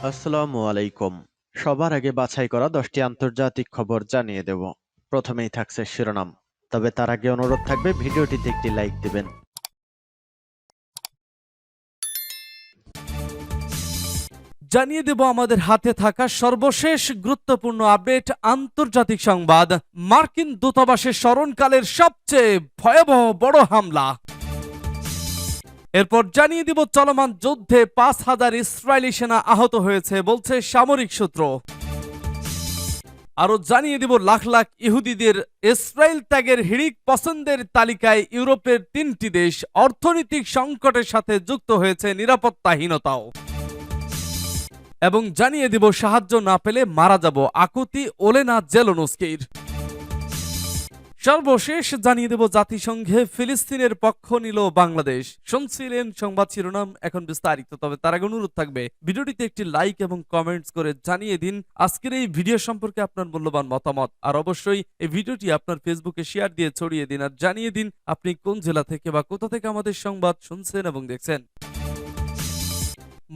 আসসালামু আলাইকুম। সবার আগে বাছাই করা 10টি আন্তর্জাতিক খবর জানিয়ে দেব। প্রথমেই থাকছে শিরোনাম। তবে তার আগে অনুরোধ থাকবে ভিডিওটিতে একটি লাইক দিবেন। জানিয়ে দেব আমাদের হাতে থাকা সর্বশেষ গুরুত্বপূর্ণ আপডেট আন্তর্জাতিক সংবাদ। মার্কিন দূতাবাসের স্মরণকালের সবচেয়ে ভয়াবহ বড় হামলা। এরপর জানিয়ে দিব চলমান যুদ্ধে 5,000 ইসরায়েলি সেনা আহত হয়েছে বলছে সামরিক সূত্র। আরো জানিয়ে দিব লাখ লাখ ইহুদিদের ইসরায়েল ত্যাগের হিড়িক পছন্দের তালিকায় ইউরোপের 3টি দেশ। অর্থনৈতিক সংকটের সাথে যুক্ত হয়েছে নিরাপত্তাহীনতাও। এবং জানিয়ে দিব সাহায্য না পেলে মারা যাব, আকুতি ওলেনা জেলনস্কির। সর্বশেষ জানিয়ে দেব জাতিসংঘে ফিলিস্তিনের পক্ষ নিল বাংলাদেশ। শুনছিলেন সংবাদ শিরোনাম, এখন বিস্তারিত। তবে তার আগে অনুরোধ থাকবে ভিডিওটিতে একটি লাইক এবং কমেন্টস করে জানিয়ে দিন আজকের এই ভিডিও সম্পর্কে আপনার মূল্যবান মতামত। আর অবশ্যই এই ভিডিওটি আপনার ফেসবুকে শেয়ার দিয়ে ছড়িয়ে দিন আর জানিয়ে দিন আপনি কোন জেলা থেকে বা কোথা থেকে আমাদের সংবাদ শুনছেন এবং দেখছেন।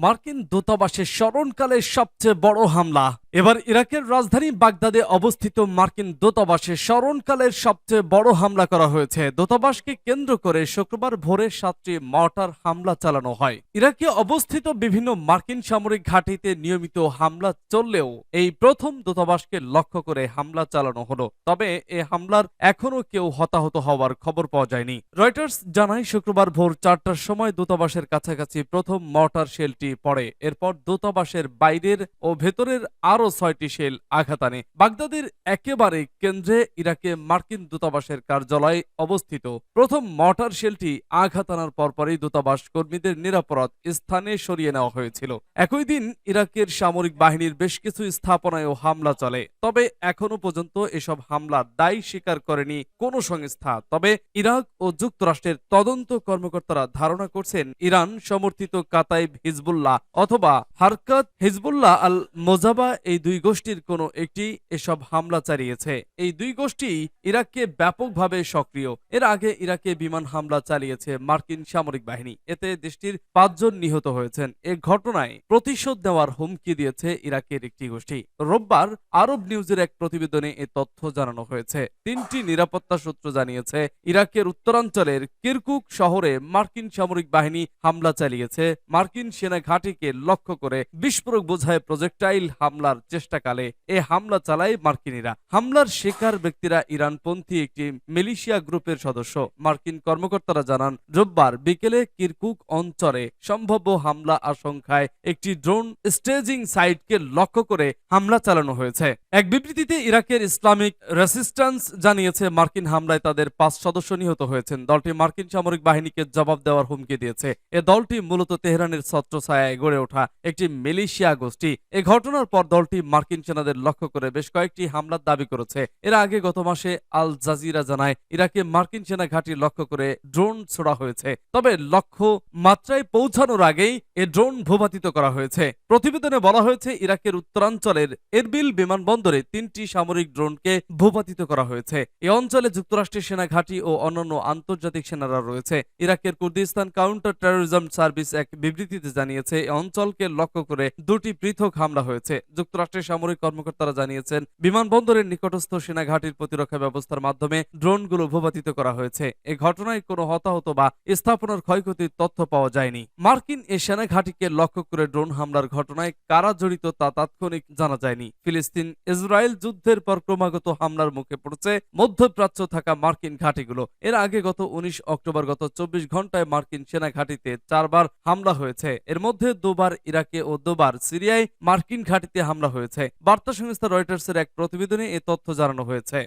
মার্কিন দূতাবাসের স্মরণকালের সবচেয়ে বড় হামলা। এবার ইরাকের রাজধানী বাগদাদে অবস্থিত মার্কিন দূতাবাসে স্মরণকালের সবচেয়ে বড় হামলা করা হয়েছে। দূতাবাসকে কেন্দ্র করে শুক্রবার ভোরে 7টি মর্টার হামলা চালানো হয়। ইরাকে অবস্থিত বিভিন্ন মার্কিন সামরিক ঘাঁটিতে নিয়মিত হামলা চললেও এই প্রথম দূতাবাসকে লক্ষ্য করে হামলা চালানো হলো। তবে এ হামলার এখনো কেউ হতাহত হওয়ার খবর পাওয়া যায়নি। রয়টার্স জানায় শুক্রবার ভোর 4টার সময় দূতাবাসের কাছাকাছি প্রথম মর্টার শেলটি পড়ে। এরপর দূতাবাসের বাইরের ও ভেতরের আরো 6টি শেল আঘাত আনে। বাগদাদের একেবারে কেন্দ্রে ইরাকে মার্কিন দূতাবাসের কার্যালয় অবস্থিত। প্রথম মর্টার শেলটি আঘাত আনার পরপরই দূতাবাস কর্মীদের নিরাপদ স্থানে সরিয়ে নেওয়া হয়েছিল। একই দিন ইরাকের সামরিক বাহিনীর বেশ কিছু স্থাপনায়ও হামলা চলে। তবে এখনো পর্যন্ত এসব হামলার দায় স্বীকার করেনি কোনো সংস্থা। তবে ইরাক ও যুক্তরাষ্ট্রের তদন্ত কর্মকর্তারা ধারণা করছেন ইরান সমর্থিত কাতাইব হিজবুল্লাহ অথবা হারকাত হিজবুল্লাহ আল মোজাবা এই দুই গোষ্ঠীর কোনো একটি এসব হামলা চালিয়েছে। এই দুই গোষ্ঠী ইরাককে ব্যাপকভাবে সক্রিয়। এর আগে ইরাকে বিমান হামলা চালিয়েছে মার্কিন সামরিক বাহিনী। এতে দেশটির 5 জন নিহত হয়েছেন। এ ঘটনায় প্রতিশোধ নেওয়ার হুমকি দিয়েছে ইরাকের একটি গোষ্ঠী। রোববার আরব নিউজের এক প্রতিবেদনে এ তথ্য জানানো হয়েছে। 3টি নিরাপত্তা সূত্র জানিয়েছে ইরাকের উত্তরাঞ্চলের কিরকুক শহরে মার্কিন সামরিক বাহিনী হামলা চালিয়েছে। মার্কিন সেনা ঘাঁটিকে লক্ষ্য করে বিস্ফোরক বোঝায় প্রজেক্টাইল হামলার চেষ্টাকালে এ হামলা চালায় মার্কিনীরা। হামলার শিকার ব্যক্তিরা ইরানপন্থী একটি মিলিশিয়া গ্রুপের সদস্য। মার্কিন কর্মকর্তারা জানান রোববার বিকেলে কিরকুক অঞ্চলে সম্ভাব্য হামলা আশঙ্কায় একটি ড্রোন স্টেজিং সাইটকে লক্ষ্য করে হামলা চালানো হয়েছে। এক বিবৃতিতে ইরাকের ইসলামিক রেসিস্ট্যান্স জানিয়েছে মার্কিন হামলায় তাদের 5 সদস্য নিহত হয়েছেন। দলটি মার্কিন সামরিক বাহিনীকে জবাব দেওয়ার হুমকি দিয়েছে। এ দলটি মূলত তেহরানের ছত্রছায়ায় গড়ে ওঠা একটি মিলিশিয়া গোষ্ঠী। এ ঘটনার পর দলটি মার্কিন সেনাদের লক্ষ্য করে বেশ কয়েকটি হামলার দাবি করেছে। এর আগে গত মাসে আল জাজিরা জানায় ইরাকে মার্কিন সেনা ঘাঁটি লক্ষ্য করে ড্রোন ছোড়া হয়েছে। তবে লক্ষ্য মাত্রায় পৌঁছানোর আগেই এ ড্রোন ভূপাতিত করা হয়েছে। প্রতিবেদনে বলা হয়েছে ইরাকের উত্তরাঞ্চলের এরবিল বিমানবন্দরে 3টি সামরিক ড্রোনকে ভূপাতিত করা হয়েছে। এ অঞ্চলে যুক্তরাষ্ট্রের সেনা ঘাঁটি ও অন্যান্য আন্তর্জাতিক সেনারা রয়েছে। ইরাকের কুর্দিস্তান কাউন্টার টেরোরিজম সার্ভিস এক বিবৃতিতে জানিয়েছে এই অঞ্চলকে লক্ষ্য করে 2টি পৃথক হামলা হয়েছে। যুক্তরাষ্ট্রের সামরিক কর্মকর্তারা জানিয়েছেন বিমানবন্দরের নিকটস্থ সেনা ঘাঁটির প্রতিরক্ষা ব্যবস্থার মাধ্যমে ড্রোনগুলো ভূপাতিত করা হয়েছে। এ ঘটনায় কোনো হতাহত বা স্থাপনার ক্ষয়ক্ষতির তথ্য পাওয়া যায়নি। মার্কিন এ সেনা ঘাঁটিকে লক্ষ্য করে ড্রোন হামলার ঘটনায় কারা জড়িত তা তাৎক্ষণিক জানা যায়নি। ফিলিস্তিন ইসরায়েল যুদ্ধের পর ক্রমাগত হামলার মুখে পড়ছে মধ্যপ্রাচ্য থাকা মার্কিন ঘাঁটিগুলো। এর আগে গত 19 অক্টোবর গত 24 ঘন্টায় মার্কিন সেনা ঘাঁটিতে 4 বার হামলা হয়েছে। এর মধ্যে 2 বার ইরাকে ও 2 বার সিরিয়ায় মার্কিন ঘাঁটিতে হামলা হয়েছে। বার্তা সংস্থা রয়টার্সের এক প্রতিবেদনে এ তথ্য জানানো হয়েছে।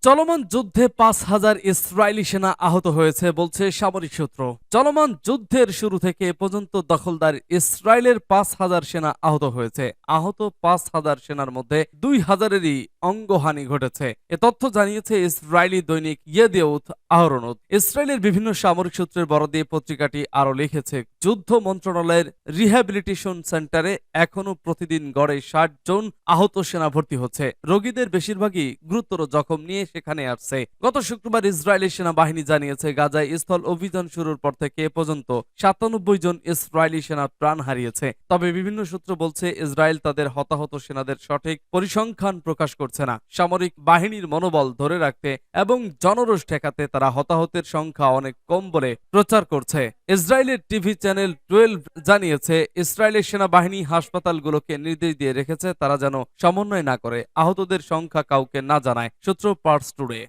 চলমান যুদ্ধে 5,000 ইসরায়েলি সেনা আহত হয়েছে বলছে সামরিক সূত্র। চলমান যুদ্ধের শুরু থেকে এ পর্যন্ত দখলদার ইসরায়েলের 5,000 সেনা আহত হয়েছে। আহত 5,000 সেনার মধ্যে 2,000-এরই অঙ্গহানি ঘটেছে। এ তথ্য জানিয়েছে ইসরায়েলি দৈনিক ইয়েদিউথ আহরনোত। ইসরায়েলের বিভিন্ন সামরিক সূত্রের বরাত দিয়ে পত্রিকাটি আরো লিখেছে যুদ্ধ মন্ত্রণালয়ের রিহ্যাবিলিটেশন সেন্টারে এখনো প্রতিদিন গড়ে 60 জন আহত সেনা ভর্তি হচ্ছে। রোগীদের বেশিরভাগই গুরুতর জখম নিয়ে সেখানে আসছে। গত শুক্রবার ইসরায়েলি সেনাবাহিনী জানিয়েছে গাজায় স্থল অভিযান শুরুর পর থেকে এ পর্যন্ত 97 জন ইসরায়েলি সেনা প্রাণ হারিয়েছে। তবে বিভিন্ন সূত্র বলছে ইসরায়েল তাদের হতাহত সেনাদের সঠিক পরিসংখ্যান প্রকাশ করছে না। সামরিক বাহিনীর মনোবল ধরে রাখতে এবং জনরোষ ঠেকাতে তারা হতাহতের সংখ্যা অনেক কম বলে প্রচার করছে। ইসরায়েলের টিভি চ্যানেল 12 জানিয়েছে ইসরায়েলের সেনাবাহিনী হাসপাতালগুলোকে নির্দেশ দিয়ে রেখেছে তারা যেন সমন্বয় না করে আহতদের সংখ্যা কাউকে না জানায়। সূত্র পার্স টুডে।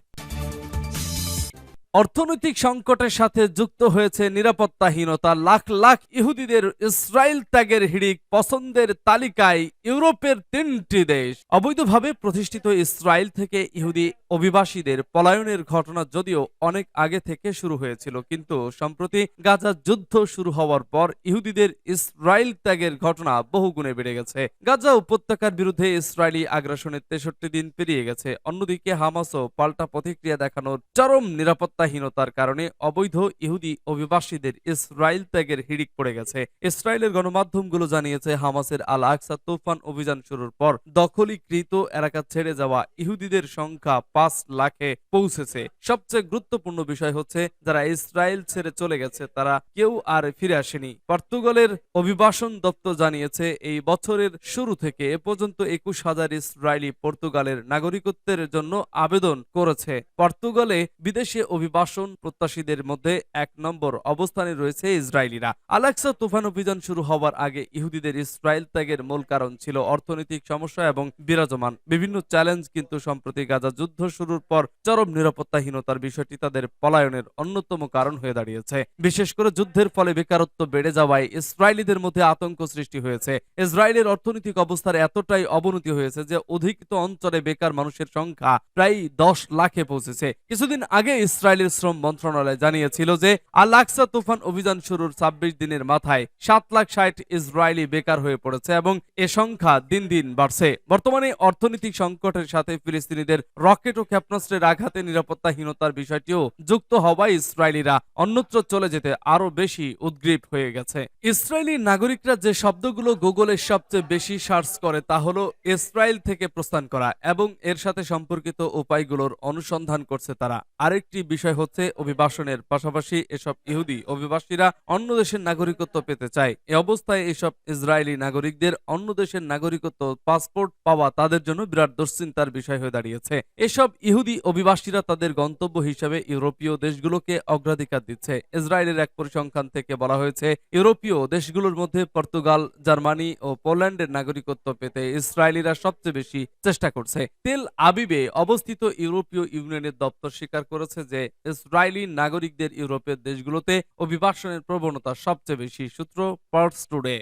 অর্থনৈতিক সংকটের সাথে যুক্ত হয়েছে নিরাপত্তাহীনতা। লাখ লাখ ইহুদিদের ইসরায়েল ত্যাগের হিড়িক পছন্দের তালিকায় ইউরোপের 3টি দেশ। অবৈধভাবে প্রতিষ্ঠিত ইসরায়েল থেকে ইহুদি অভিবাসীদের পলায়নের ঘটনা যদিও অনেক আগে থেকে শুরু হয়েছিল, কিন্তু সম্প্রতি গাজা যুদ্ধ শুরু হওয়ার পর ইহুদিদের ইসরায়েল ত্যাগের ঘটনা বহুগুণে বেড়ে গেছে। গাজা উপত্যকার বিরুদ্ধে ইসরায়েলি আগ্রাসনের 63 দিন পেরিয়ে গেছে। অন্যদিকে হামাসও পাল্টা প্রতিক্রিয়া দেখানোর চরম নিরাপত্তাহীনতার কারণে অবৈধ ইহুদি অভিবাসীদের ইসরায়েল ত্যাগের হিড়িক পড়ে গেছে। ইসরায়েলের গণমাধ্যমগুলো জানিয়েছে হামাসের আল আকসা তুফান অভিযান শুরুর পর দখলীকৃত এলাকা ছেড়ে যাওয়া ইহুদিদের সংখ্যা 5 লাখে পৌঁছেছে। সবচেয়ে গুরুত্বপূর্ণ বিষয় হচ্ছে যারা ইসরায়েল ছেড়ে চলে গেছে তারা কেউ আর ফিরে আসেনি। পর্তুগালের অভিবাসন দপ্তর জানিয়েছে এই বছরের শুরু থেকে এ পর্যন্ত 21,000 ইসরায়েলি পর্তুগালের নাগরিকত্বের জন্য আবেদন করেছে। পর্তুগালে বিদেশে অভিবাসন প্রত্যাশীদের মধ্যে 1 নম্বর অবস্থানে রয়েছে ইসরায়েলিরা। আল আকসা তুফান অভিযান শুরু হওয়ার আগে ইহুদিদের ইসরায়েল ত্যাগের মূল কারণ ছিল অর্থনৈতিক সমস্যা এবং বিরাজমান বিভিন্ন চ্যালেঞ্জ, কিন্তু সম্প্রতি গাজা যুদ্ধ শুরুর পর চরম নিরাপত্তাহীনতার বিষয়টি তাদের পলায়নের অন্যতম কারণ হয়ে দাঁড়িয়েছে। বিশেষ করে যুদ্ধের ফলে বেকারত্ব বেড়ে যাওয়ায় ইসরায়েলিদের মধ্যে আতঙ্ক সৃষ্টি হয়েছে। ইসরায়েলের অর্থনৈতিক অবস্থার এতটাই অবনতি হয়েছে যে অধিকৃত অঞ্চলে বেকার মানুষের সংখ্যা প্রায় 10 লাখে পৌঁছেছে। কিছুদিন আগে ইসরায়েলের শ্রম মন্ত্রণালয় জানিয়েছিল যে আল আকসা তুফান অভিযান শুরুর 26 দিনের মাথায় 7,60,000 ইসরায়েলি বেকার হয়ে পড়েছে এবং এ সংখ্যা দিন দিন বাড়ছে। বর্তমানে অর্থনৈতিক সংকটের সাথে ফিলিস্তিনিদের রকেট ও ক্ষেপণাস্ত্রের আঘাতে নিরাপত্তাহীনতার বিষয়টিও যুক্ত হওয়ায় ইসরায়েলিরা অন্যত্র চলে যেতে আরো বেশি উদ্গ্রীব হয়ে গেছে। ইসরায়েলি নাগরিকরা যে শব্দগুলো গুগলে সবচেয়ে বেশি সার্চ করে তা হলো ইসরায়েল থেকে প্রস্থান করা এবং এর সাথে সম্পর্কিত উপায়গুলোর অনুসন্ধান করছে তারা। আরেকটি বিষয় হচ্ছে অভিবাসনের পাশাপাশি এসব ইহুদি অভিবাসীরা অন্য দেশের নাগরিকত্ব পেতে চায়। এ অবস্থায় এসব ইসরায়েলি নাগরিকদের অন্য দেশের নাগরিকত্ব পাসপোর্ট পাওয়া তাদের জন্য বিরাট দুশ্চিন্তার বিষয় হয়ে দাঁড়িয়েছে। এসব ইহুদি অভিবাসীরা তাদের গন্তব্য হিসেবে ইউরোপীয় দেশগুলোকে অগ্রাধিকার দিচ্ছে। ইসরায়েলের এক পরিসংখ্যান থেকে বলা হয়েছে ইউরোপীয় দেশগুলোর মধ্যে পর্তুগাল, জার্মানি ও পোল্যান্ডের নাগরিকত্ব পেতে ইসরায়েলিরা সবচেয়ে বেশি চেষ্টা করছে। তেল আবিবে অবস্থিত ইউরোপীয় ইউনিয়নের দপ্তর স্বীকার করেছে যে ইসরায়েলি নাগরিকদের ইউরোপের দেশগুলোতে অভিবাসনের প্রবণতা সবচেয়ে বেশি। সূত্র পার্স টুডে।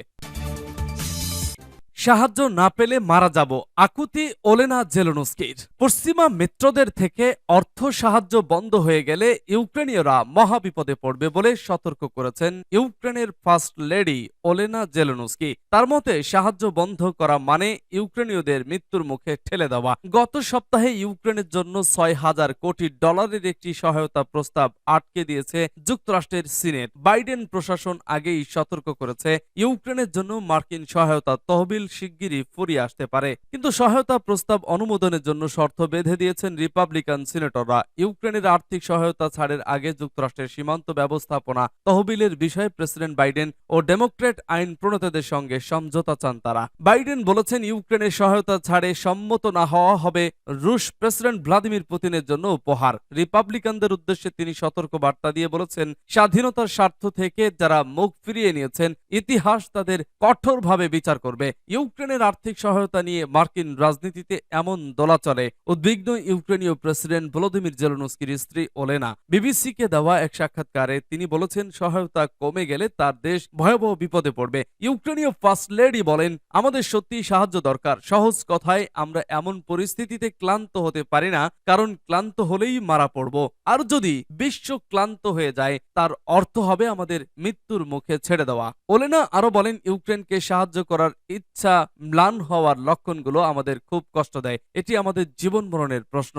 সাহায্য না পেলে মারা যাব, আকুতি ওলেনা জেলেনস্কির। পশ্চিমা মিত্রদের থেকে অর্থ সাহায্য বন্ধ হয়ে গেলে ইউক্রেনীয়রা মহাবিপদে পড়বে বলে সতর্ক করেছেন ইউক্রেনের ফার্স্ট লেডি ওলেনা জেলেনস্কি। তার মতে সাহায্য বন্ধ করা মানে ইউক্রেনীয়দের মৃত্যুর মুখে ঠেলে দেওয়া। গত সপ্তাহে ইউক্রেনের জন্য $6,000 কোটি একটি সহায়তা প্রস্তাব আটকে দিয়েছে যুক্তরাষ্ট্রের সিনেট। বাইডেন প্রশাসন আগেই সতর্ক করেছে ইউক্রেনের জন্য মার্কিন সহায়তা তহবিল শিগগিরই ফুরিয়ে আসতে পারে, কিন্তু সহায়তা প্রস্তাব অনুমোদনের জন্য শর্ত বেঁধে দিয়েছেন রিপাবলিকান সিনেটররা। ইউক্রেনের আর্থিক সহায়তা ছাড়ের আগে যুক্তরাষ্ট্রের সীমান্ত ব্যবস্থাপনা তহবিলের বিষয়ে প্রেসিডেন্ট বাইডেন ও ডেমোক্র্যাট আইন প্রণেতাদের সঙ্গে সমঝোতা চান তারা। বাইডেন বলেছেন ইউক্রেনের সহায়তা ছাড়ে সম্মত না হওয়া হবে রুশ প্রেসিডেন্ট ভ্লাদিমির পুতিনের জন্য উপহার। রিপাবলিকানদের উদ্দেশ্যে তিনি সতর্ক বার্তা দিয়ে বলেছেন স্বাধীনতার স্বার্থ থেকে যারা মুখ ফিরিয়ে নিয়েছেন ইতিহাস তাদের কঠোরভাবে বিচার করবে। ইউক্রেনের আর্থিক সহায়তা নিয়ে মার্কিন রাজনীতিতে এমন দোলাচলে উদ্বিগ্ন ইউক্রেনীয় প্রেসিডেন্ট ভলোদিমির জেলেনস্কির স্ত্রী ওলেনা। বিবিসিকে দেওয়া এক সাক্ষাৎকারে তিনি বলেছেন সহায়তা কমে গেলে তার দেশ ভয়াবহ বিপদে পড়বে। ইউক্রেনীয় ফার্স্ট লেডি বলেন আমাদের সত্যিই সাহায্য দরকার। সহজ কথায় আমরা এমন পরিস্থিতিতে ক্লান্ত হতে পারি না, কারণ ক্লান্ত হলেই মারা পড়ব। আর যদি বিশ্ব ক্লান্ত হয়ে যায় তার অর্থ হবে আমাদের মৃত্যুর মুখে ছেড়ে দেওয়া। ওলেনা আরো বলেন ইউক্রেনকে সাহায্য করার ইচ্ছা ম্লান হওয়ার লক্ষণগুলো আমাদের খুব কষ্ট দেয়। এটি আমাদের জীবন মরণের প্রশ্ন।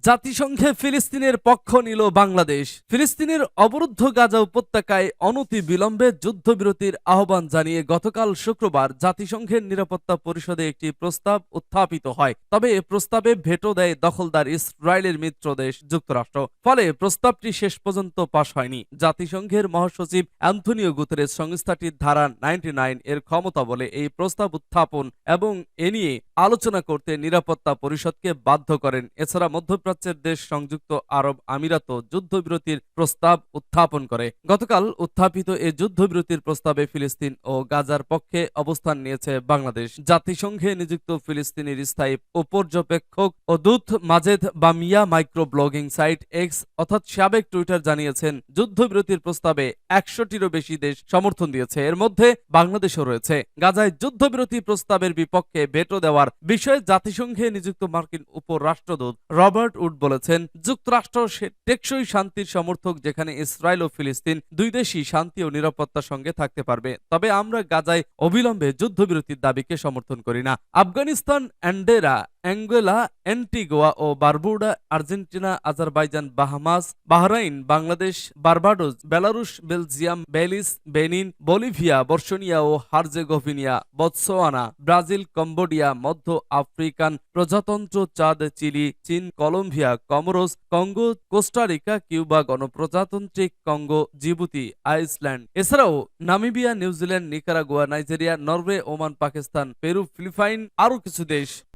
জাতিসংঘে ফিলিস্তিনের পক্ষ নিল বাংলাদেশ। ফিলিস্তিনের অবরুদ্ধ গাজা উপত্যকায় অনতি বিলম্বে যুদ্ধবিরতির আহ্বান জানিয়ে গতকাল শুক্রবার জাতিসংঘের নিরাপত্তা পরিষদে একটি প্রস্তাব উত্থাপিত হয়। তবে এ প্রস্তাবে ভেটো দেয় দখলদার ইসরায়েলের মিত্র দেশ যুক্তরাষ্ট্র। ফলে প্রস্তাবটি শেষ পর্যন্ত পাশ হয়নি। জাতিসংঘের মহাসচিব অ্যান্থনিও গুতেরেস সংস্থাটির ধারা 99 এর ক্ষমতা বলে এই প্রস্তাব উত্থাপন এবং এ নিয়ে আলোচনা করতে নিরাপত্তা পরিষদকে বাধ্য করেন। এছাড়া মধ্যপ্রাচ্যের দেশ সংযুক্ত আরব আমিরাতও যুদ্ধবিরতির প্রস্তাব উত্থাপন করে। গতকাল উত্থাপিত এই যুদ্ধবিরতির প্রস্তাবে ফিলিস্তিন ও গাজার পক্ষে অবস্থান নিয়েছে বাংলাদেশ। জাতিসংঘে নিযুক্ত ফিলিস্তিনের স্থায়ী উপর্যবেক্ষক ও দূত Majed Bamya micro blogging site X অর্থাৎ সাবেক টুইটার জানিয়েছেন, যুদ্ধবিরতির প্রস্তাবে 100টিরও বেশি দেশ সমর্থন দিয়েছে, এর মধ্যে বাংলাদেশও রয়েছে। গাজায় যুদ্ধবিরতি প্রস্তাবের বিপক্ষে ভেটো দেওয়ার বিষয়ে জাতিসংঘে নিযুক্ত মার্কিন উপরাষ্ট্রদূত রবার্ট উড বলেছেন, যুক্তরাষ্ট্র টেকসই শান্তির সমর্থক, যেখানে ইসরায়েল ও ফিলিস্তিন দুই দেশই শান্তি ও নিরাপত্তার সঙ্গে থাকতে পারবে। তবে আমরা গাজায় অবিলম্বে যুদ্ধবিরতির দাবিকে সমর্থন করি না। আফগানিস্তান, অ্যান্ডোরা, অ্যাঙ্গোলা, অ্যান্টিগোয়া ও Barbuda, Argentina, Azerbaijan, Bahamas, Bahrain, Bangladesh, Barbados, Belarus, Belgium, Belize, Benin, Bolivia, Bosnia ও হার্জেগোভিনা, বতসোয়ানা, ব্রাজিল, কম্বোডিয়া, মধ্য আফ্রিকান প্রজাতন্ত্র, চাদ, চিলি, চীন, Colombia, Comoros, Congo, Costa Rica, Cuba, গণপ্রজাতান্ত্রিক কঙ্গো, জিবুতি, আইসল্যান্ড, এছাড়াও Namibia, New Zealand, Nicaragua, Nigeria, Norway, Oman, Pakistan, Peru, Philippine আরও কিছু দেশ